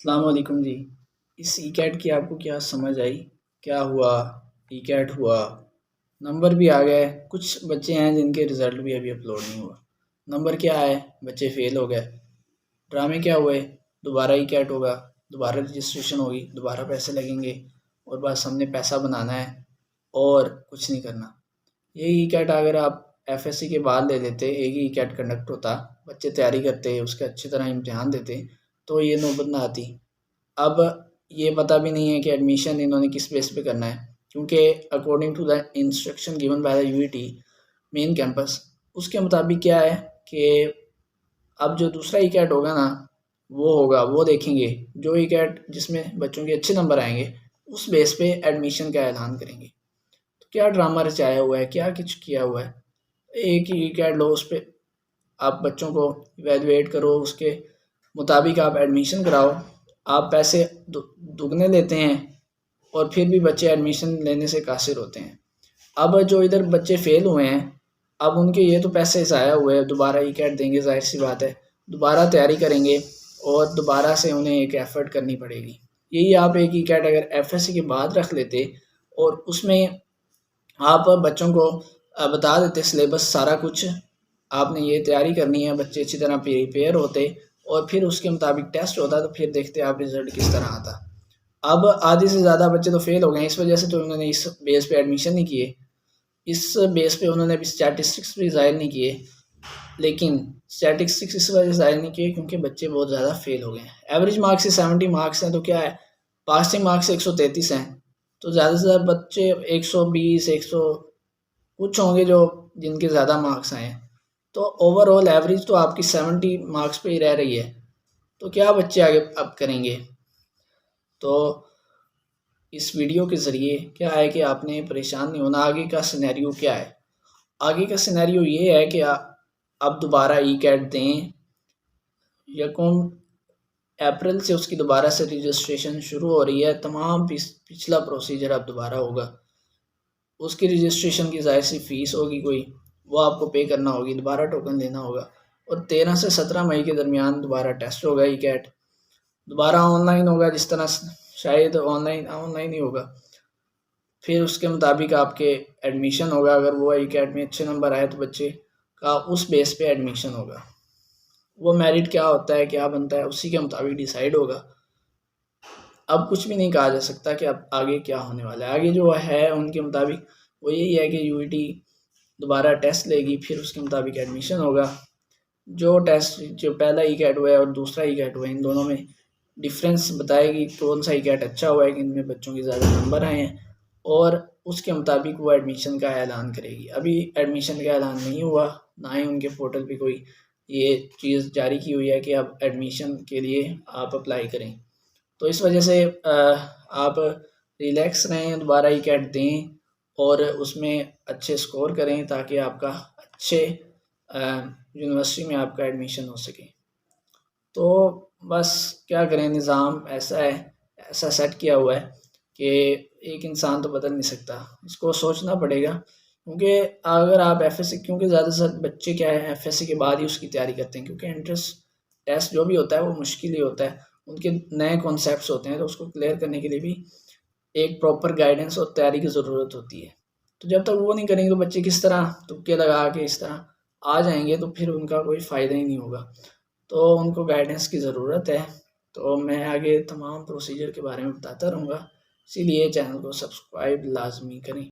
अस्सलाम वालेकुम जी। इस ई कैट की आपको क्या समझ आई? क्या हुआ? ई कैट हुआ, नंबर भी आ गए। कुछ बच्चे हैं जिनके रिज़ल्ट भी अभी अपलोड नहीं हुआ। नंबर क्या आए? बच्चे फ़ेल हो गए। ड्रामे क्या हुए? दोबारा ई कैट होगा, दोबारा रजिस्ट्रेशन होगी, दोबारा पैसे लगेंगे और बस हमने पैसा बनाना है और कुछ नहीं करना। यही ई कैट अगर आप एफएससी के बाद ले लेते, एक ही ई कैट कंडक्ट होता, बच्चे तैयारी करते, उसका अच्छी तरह इम्तिहान देते, तो ये नौबत ना आती। अब ये पता भी नहीं है कि एडमिशन इन्होंने किस बेस पे करना है, क्योंकि according to the instruction given by the UET main campus, उसके मुताबिक क्या है कि अब जो दूसरा ई कैट होगा ना, वो होगा, वो देखेंगे जो ई कैट जिसमें बच्चों के अच्छे नंबर आएंगे, उस बेस पे एडमिशन का ऐलान करेंगे। तो क्या ड्रामा रचाया हुआ है, क्या कुछ किया हुआ है। एक ही ई कैट लो, उस पर आप बच्चों को इवेलुएट करो, उसके मुताबिक आप एडमिशन कराओ। आप पैसे दुगने लेते हैं और फिर भी बच्चे एडमिशन लेने से कासिर होते हैं। अब जो इधर बच्चे फेल हुए हैं, अब उनके ये तो पैसे ज़ाया हुए हैं, दोबारा ई कैट देंगे, जाहिर सी बात है, दोबारा तैयारी करेंगे और दोबारा से उन्हें एक एफ़र्ट करनी पड़ेगी। यही आप एक ई कैट अगर एफएससी के बाद रख लेते और उसमें आप बच्चों को बता देते सिलेबस सारा कुछ, आपने ये तैयारी करनी है, बच्चे अच्छी तरह प्रिपेयर होते और फिर उसके मुताबिक टेस्ट होता, तो फिर देखते आप रिज़ल्ट किस तरह आता। अब आधे से ज़्यादा बच्चे तो फेल हो गए, इस वजह से तो उन्होंने इस बेस पे एडमिशन नहीं किए, इस बेस पे उन्होंने अभी स्टैटिस्टिक्स भी ज़ाहिर नहीं किए। लेकिन स्टैटिस्टिक्स इस वजह से ज़ाहिर नहीं किए क्योंकि बच्चे बहुत ज़्यादा फेल हो गए हैं। एवरेज मार्क्स से 70 मार्क्स हैं, तो क्या है, पासिंग मार्क्स 133 हैं, तो ज़्यादा से ज़्यादा बच्चे 120 100 कुछ होंगे जो जिनके ज़्यादा मार्क्स आए हैं। तो ओवरऑल एवरेज तो आपकी 70 मार्क्स पे ही रह रही है। तो क्या बच्चे आगे अब करेंगे? तो इस वीडियो के ज़रिए क्या है कि आपने परेशान नहीं होना। आगे का सिनेरियो क्या है? आगे का सिनेरियो ये है कि आप दोबारा ई कैट दें, यकम अप्रैल से उसकी दोबारा से रजिस्ट्रेशन शुरू हो रही है। तमाम पिछला प्रोसीजर अब दोबारा होगा। उसकी रजिस्ट्रेशन की ज़ाहिर सी फ़ीस होगी कोई, वो आपको पे करना होगी, दोबारा टोकन लेना होगा और 13 से 17 मई के दरमियान दोबारा टेस्ट होगा ई कैट। दोबारा ऑनलाइन होगा, जिस तरह शायद ऑनलाइन ही होगा। फिर उसके मुताबिक आपके एडमिशन होगा। अगर वो ई कैट में अच्छे नंबर आए तो बच्चे का उस बेस पे एडमिशन होगा। वो मेरिट क्या होता है, क्या बनता है, उसी के मुताबिक डिसाइड होगा। अब कुछ भी नहीं कहा जा सकता कि अब आगे क्या होने वाला है। आगे जो है उनके मुताबिक वो यही है कि यूईटी दोबारा टेस्ट लेगी, फिर उसके मुताबिक एडमिशन होगा। जो टेस्ट जो पहला ई कैट हुआ है और दूसरा ई कैट हुआ है, इन दोनों में डिफरेंस बताएगी कौन सा ई कैट अच्छा हुआ है, किन में बच्चों के ज़्यादा नंबर आए हैं, और उसके मुताबिक वो एडमिशन का ऐलान करेगी। अभी एडमिशन का ऐलान नहीं हुआ, ना ही उनके पोर्टल पे कोई ये चीज़ जारी की हुई है कि आप एडमिशन के लिए आप अप्लाई करें। तो इस वजह से आप रिलैक्स रहें, दोबारा ई कैट दें और उसमें अच्छे स्कोर करें ताकि आपका अच्छे यूनिवर्सिटी में आपका एडमिशन हो सके। तो बस क्या करें, निज़ाम ऐसा है, ऐसा सेट किया हुआ है कि एक इंसान तो बदल नहीं सकता, इसको सोचना पड़ेगा। क्योंकि अगर आप एफएससी, क्योंकि ज़्यादा से ज़्यादा बच्चे क्या है एफएससी के बाद ही उसकी तैयारी करते हैं, क्योंकि एंट्रेंस टेस्ट जो भी होता है वो मुश्किल ही होता है, उनके नए कॉन्सेप्ट्स होते हैं, तो उसको क्लियर करने के लिए भी एक प्रॉपर गाइडेंस और तैयारी की ज़रूरत होती है। तो जब तक वो नहीं करेंगे तो बच्चे किस तरह तुक्के लगा के इस तरह आ जाएंगे, तो फिर उनका कोई फ़ायदा ही नहीं होगा। तो उनको गाइडेंस की ज़रूरत है। तो मैं आगे तमाम प्रोसीजर के बारे में बताता रहूँगा, इसीलिए चैनल को सब्सक्राइब लाजमी करें।